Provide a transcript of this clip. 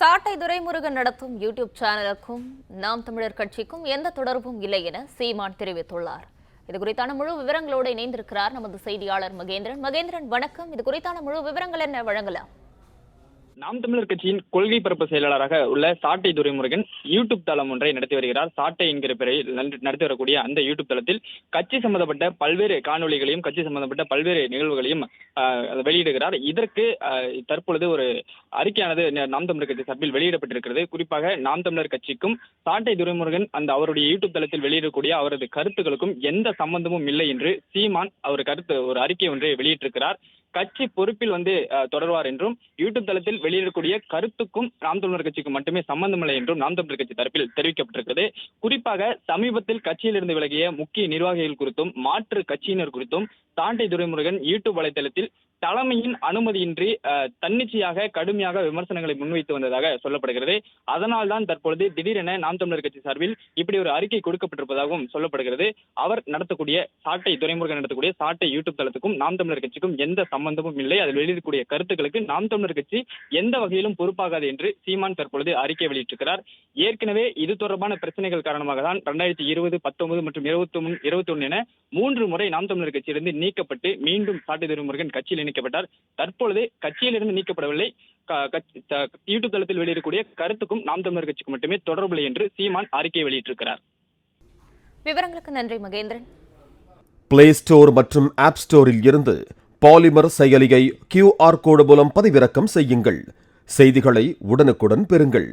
சாட்டை துரைமுருகன் நடத்தும் யூடியூப் சேனலுக்கும் நாம் தமிழர் கட்சிக்கும் எந்த தொடர்பும் இல்லை என சீமான் தெரிவித்துள்ளார். இதுகுறித்தான முழு விவரங்களோடு இணைந்திருக்கிறார் நமது செய்தியாளர் மகேந்திரன். மகேந்திரன், வணக்கம். இது குறித்தான முழு விவரங்கள் என்ன வழங்கலாம்? நாம் தமிழர் கட்சியின் கொள்கை பரப்பு செயலாளராக உள்ள சாட்டை துரைமுருகன் யூடியூப் தளம் ஒன்றை நடத்தி வருகிறார். சாட்டை என்கிற பெயரில் நடத்தி வரக்கூடிய அந்த யூடியூப் தளத்தில் கட்சி சம்பந்தப்பட்ட பல்வேறு காணொலிகளையும் கட்சி சம்பந்தப்பட்ட பல்வேறு நிகழ்வுகளையும் வெளியிடுகிறார். இதற்கு தற்பொழுது ஒரு அறிக்கையானது நாம் தமிழர் கட்சி சார்பில் வெளியிடப்பட்டிருக்கிறது. குறிப்பாக நாம் தமிழர் கட்சிக்கும் சாட்டை துரைமுருகன் அவருடைய யூடியூப் தளத்தில் வெளியிடக்கூடிய அவரது கருத்துக்களுக்கும் எந்த சம்பந்தமும் இல்லை என்று சீமான் ஒரு அறிக்கை ஒன்றை வெளியிட்டிருக்கிறார். கட்சி பொறுப்பில் தொடர்வார் என்றும் யூடியூப் தளத்தில் வெளியிடக்கூடிய கருத்துக்கும் நாம் தமிழர் கட்சிக்கு மட்டுமே சம்பந்தமில்லை என்றும் நாம் தமிழர் கட்சி தரப்பில் தெரிவிக்கப்பட்டிருக்கிறது. குறிப்பாக சமீபத்தில் கட்சியிலிருந்து விலகிய முக்கிய நிர்வாகிகள் குறித்தும் மாற்று கட்சியினர் குறித்தும் சாட்டை துரைமுருகன் யூடியூப் வலைதளத்தில் தலைமையின் அனுமதியின்றி தன்னிச்சையாக கடுமையாக விமர்சனங்களை முன்வைத்து வந்ததாக சொல்லப்படுகிறது. அதனால்தான் தற்பொழுது திடீரென நாம் தமிழர் கட்சி சார்பில் இப்படி ஒரு அறிக்கை கொடுக்கப்பட்டிருப்பதாகவும் சொல்லப்படுகிறது. அவர் சாட்டை துரைமுருகன் நடத்தக்கூடிய சாட்டை யூடியூப் தளத்துக்கும் நாம் தமிழர் கட்சிக்கும் எந்த சம்பந்தமும் இல்லை. அதில் வெளியிடக்கூடிய கருத்துக்களுக்கு நாம் தமிழர் கட்சி எந்த வகையிலும் பொறுப்பாகாது என்று சீமான் தற்பொழுது அறிக்கை வெளியிட்டிருக்கிறார். ஏற்கனவே இது தொடர்பான பிரச்சனைகள் காரணமாக தான் 2020, 19 மற்றும் 21 என 3 முறை நாம் தமிழர் கட்சியிலிருந்து நீக்கப்பட்டு மீண்டும் சாட்டை துரைமுருகன் கட்சியில் இணைக்கப்பட்டார். தற்பொழுது கட்சியிலிருந்து நீக்கப்படவில்லை. யூடியூப் தளத்தில் வெளியிடக்கூடிய கருத்துக்கும் நாம் தமிழர் கட்சிக்கு மட்டுமே தொடர்பில்லை என்று சீமான் அறிக்கை வெளியிட்டிருக்கிறார். விவரங்களுக்கு நன்றி மகேந்திரன். பிளே ஸ்டோர் மற்றும் ஆப் ஸ்டோரில் இருந்து பாலிமர் செயலியை QR கோடு மூலம் பதிவிறக்கம் செய்யுங்கள். செய்திகளை உடனுக்குடன் பெறுங்கள்.